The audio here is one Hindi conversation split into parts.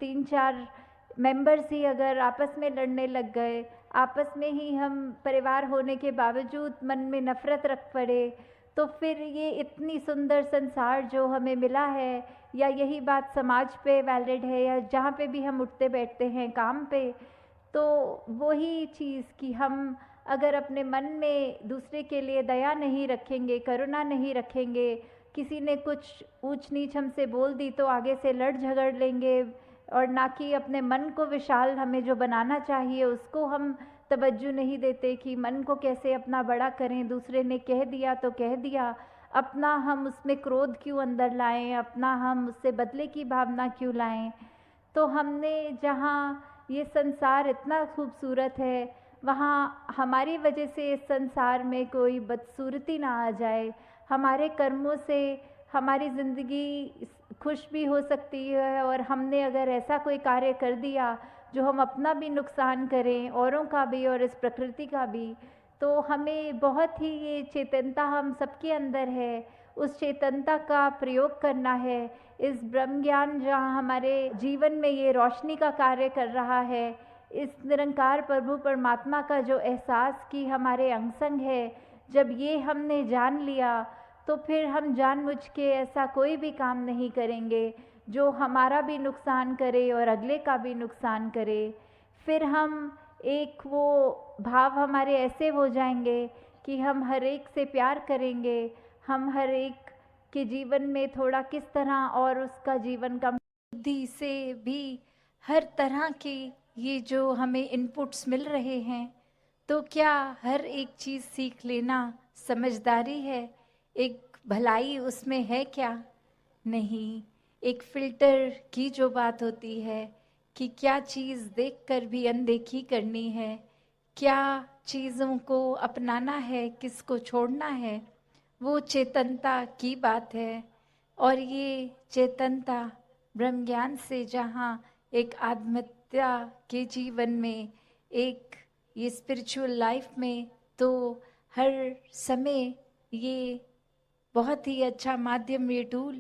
3-4 मेंबर्स ही अगर आपस में लड़ने लग गए, आपस में ही हम परिवार होने के बावजूद मन में नफ़रत रख पड़े, तो फिर ये इतनी सुंदर संसार जो हमें मिला है, या यही बात समाज पे वैलिड है या जहाँ पे भी हम उठते बैठते हैं काम पे, तो वही चीज़ कि हम अगर अपने मन में दूसरे के लिए दया नहीं रखेंगे, करुणा नहीं रखेंगे, किसी ने कुछ ऊंच नीच हमसे बोल दी तो आगे से लड़ झगड़ लेंगे, और ना कि अपने मन को विशाल हमें जो बनाना चाहिए उसको हम तवज्जो नहीं देते कि मन को कैसे अपना बड़ा करें, दूसरे ने कह दिया तो कह दिया, अपना हम उसमें क्रोध क्यों अंदर लाएं, अपना हम उससे बदले की भावना क्यों लाएं। तो हमने जहाँ ये संसार इतना खूबसूरत है, वहाँ हमारी वजह से इस संसार में कोई बदसूरती ना आ जाए, हमारे कर्मों से हमारी ज़िंदगी खुश भी हो सकती है, और हमने अगर ऐसा कोई कार्य कर दिया जो हम अपना भी नुकसान करें, औरों का भी और इस प्रकृति का भी, तो हमें बहुत ही ये चेतनता हम सबके अंदर है, उस चेतनता का प्रयोग करना है। इस ब्रह्म ज्ञान जहाँ हमारे जीवन में ये रोशनी का कार्य कर रहा है, इस निरंकार प्रभु परमात्मा का जो एहसास कि हमारे अंग संग है, जब ये हमने जान लिया तो फिर हम जानबूझ के ऐसा कोई भी काम नहीं करेंगे जो हमारा भी नुकसान करे और अगले का भी नुकसान करे। फिर हम एक वो भाव हमारे ऐसे हो जाएंगे कि हम हर एक से प्यार करेंगे, हम हर एक के जीवन में थोड़ा किस तरह और उसका जीवन का बुद्धि से भी हर तरह की ये जो हमें इनपुट्स मिल रहे हैं, तो क्या हर एक चीज़ सीख लेना समझदारी है? एक भलाई उसमें है क्या? नहीं। एक फ़िल्टर की जो बात होती है कि क्या चीज़ देखकर भी अनदेखी करनी है, क्या चीज़ों को अपनाना है, किसको छोड़ना है, वो चेतनता की बात है। और ये चेतनता ब्रह्म ज्ञान से जहाँ एक आत्महत्या के जीवन में, एक ये स्पिरिचुअल लाइफ में, तो हर समय ये बहुत ही अच्छा माध्यम ये टूल।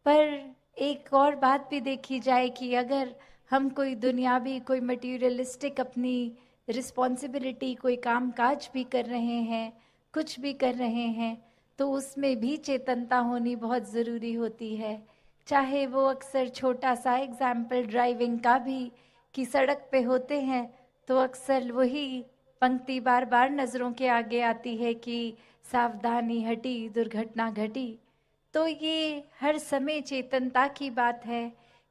पर एक और बात भी देखी जाए कि अगर हम कोई दुनियावी, कोई मटीरियलिस्टिक अपनी रिस्पॉन्सिबिलिटी, कोई काम काज भी कर रहे हैं, कुछ भी कर रहे हैं, तो उसमें भी चेतनता होनी बहुत ज़रूरी होती है। चाहे वो अक्सर छोटा सा एग्जाम्पल ड्राइविंग का भी, कि सड़क पे होते हैं तो अक्सर वही पंक्ति बार बार नज़रों के आगे आती है कि सावधानी हटी दुर्घटना घटी। तो ये हर समय चेतनता की बात है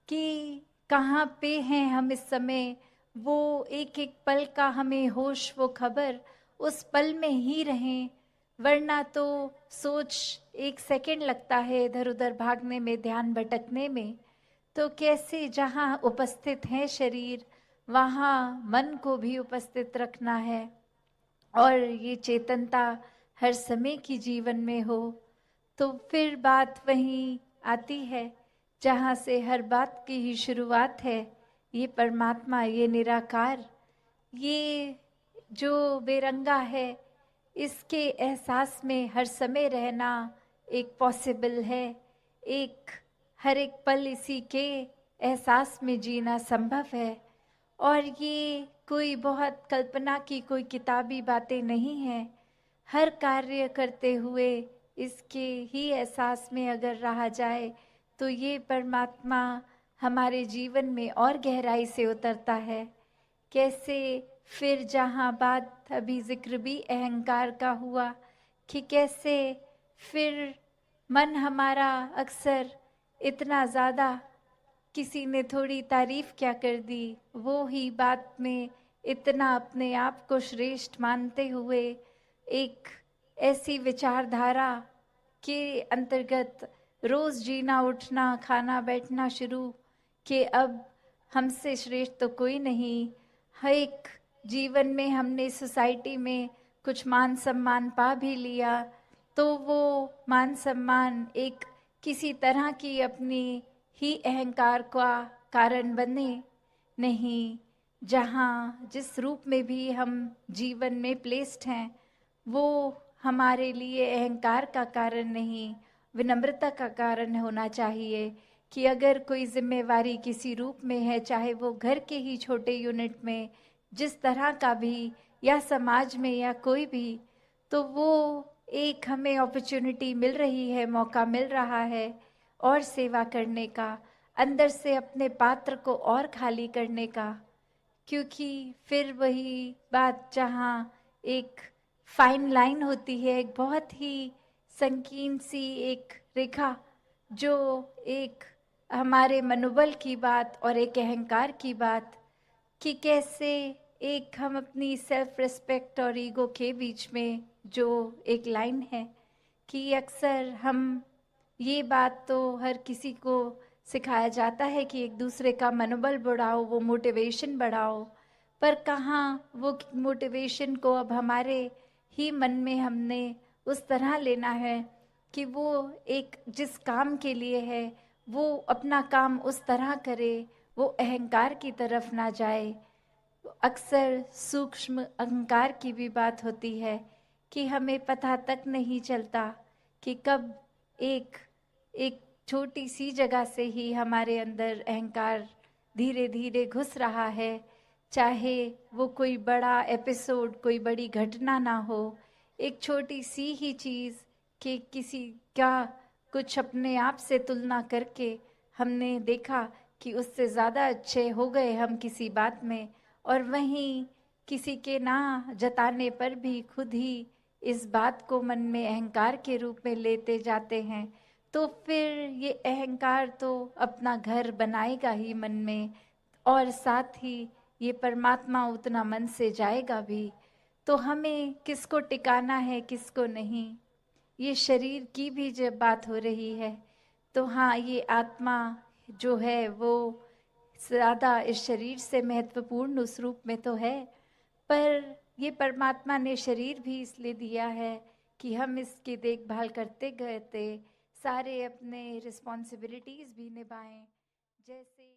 कि कहाँ पे हैं हम इस समय, वो एक एक पल का हमें होश, वो खबर उस पल में ही रहें, वरना तो सोच एक सेकंड लगता है इधर उधर भागने में, ध्यान भटकने में। तो कैसे जहाँ उपस्थित है शरीर, वहाँ मन को भी उपस्थित रखना है, और ये चेतनता हर समय की जीवन में हो। तो फिर बात वहीं आती है जहाँ से हर बात की ही शुरुआत है, ये परमात्मा, ये निराकार, ये जो बेरंगा है, इसके एहसास में हर समय रहना एक पॉसिबल है। एक हर एक पल इसी के एहसास में जीना संभव है। और ये कोई बहुत कल्पना की कोई किताबी बातें नहीं हैं। हर कार्य करते हुए इसके ही एहसास में अगर रहा जाए तो ये परमात्मा हमारे जीवन में और गहराई से उतरता है। कैसे फिर जहाँ बात अभी जिक्र भी अहंकार का हुआ कि कैसे फिर मन हमारा अक्सर इतना ज़्यादा, किसी ने थोड़ी तारीफ क्या कर दी, वो ही बात में इतना अपने आप को श्रेष्ठ मानते हुए एक ऐसी विचारधारा के अंतर्गत रोज़ जीना उठना खाना बैठना शुरू कि अब हमसे श्रेष्ठ तो कोई नहीं। हर एक जीवन में हमने सोसाइटी में कुछ मान सम्मान पा भी लिया, तो वो मान सम्मान एक किसी तरह की अपनी ही अहंकार का कारण बने नहीं। जहाँ जिस रूप में भी हम जीवन में प्लेस्ड हैं, वो हमारे लिए अहंकार का कारण नहीं, विनम्रता का कारण होना चाहिए कि अगर कोई जिम्मेवारी किसी रूप में है, चाहे वो घर के ही छोटे यूनिट में जिस तरह का भी, या समाज में या कोई भी, तो वो एक हमें अपॉर्चुनिटी मिल रही है, मौका मिल रहा है और सेवा करने का, अंदर से अपने पात्र को और खाली करने का। क्योंकि फिर वही बात जहाँ एक फाइन लाइन होती है, एक बहुत ही संकीर्ण सी एक रेखा, जो एक हमारे मनोबल की बात और एक अहंकार की बात, कि कैसे एक हम अपनी सेल्फ रिस्पेक्ट और ईगो के बीच में जो एक लाइन है, कि अक्सर हम ये बात तो हर किसी को सिखाया जाता है कि एक दूसरे का मनोबल बढ़ाओ, वो मोटिवेशन बढ़ाओ, पर कहाँ वो मोटिवेशन को अब हमारे ही मन में हमने उस तरह लेना है कि वो एक जिस काम के लिए है वो अपना काम उस तरह करे, वो अहंकार की तरफ ना जाए। अक्सर सूक्ष्म अहंकार की भी बात होती है कि हमें पता तक नहीं चलता कि कब एक एक छोटी सी जगह से ही हमारे अंदर अहंकार धीरे धीरे घुस रहा है। चाहे वो कोई बड़ा एपिसोड, कोई बड़ी घटना ना हो, एक छोटी सी ही चीज़ कि किसी का कुछ अपने आप से तुलना करके हमने देखा कि उससे ज़्यादा अच्छे हो गए हम किसी बात में, और वहीं किसी के ना जताने पर भी खुद ही इस बात को मन में अहंकार के रूप में लेते जाते हैं, तो फिर ये अहंकार तो अपना घर बनाएगा ही मन में, और साथ ही ये परमात्मा उतना मन से जाएगा भी। तो हमें किसको टिकाना है, किसको नहीं, ये शरीर की भी जब बात हो रही है, तो हाँ, ये आत्मा जो है वो ज़्यादा इस शरीर से महत्वपूर्ण उस रूप में तो है, पर ये परमात्मा ने शरीर भी इसलिए दिया है कि हम इसकी देखभाल करते गए थे, सारे अपने रिस्पॉन्सिबिलिटीज़ भी निभाएं। जैसे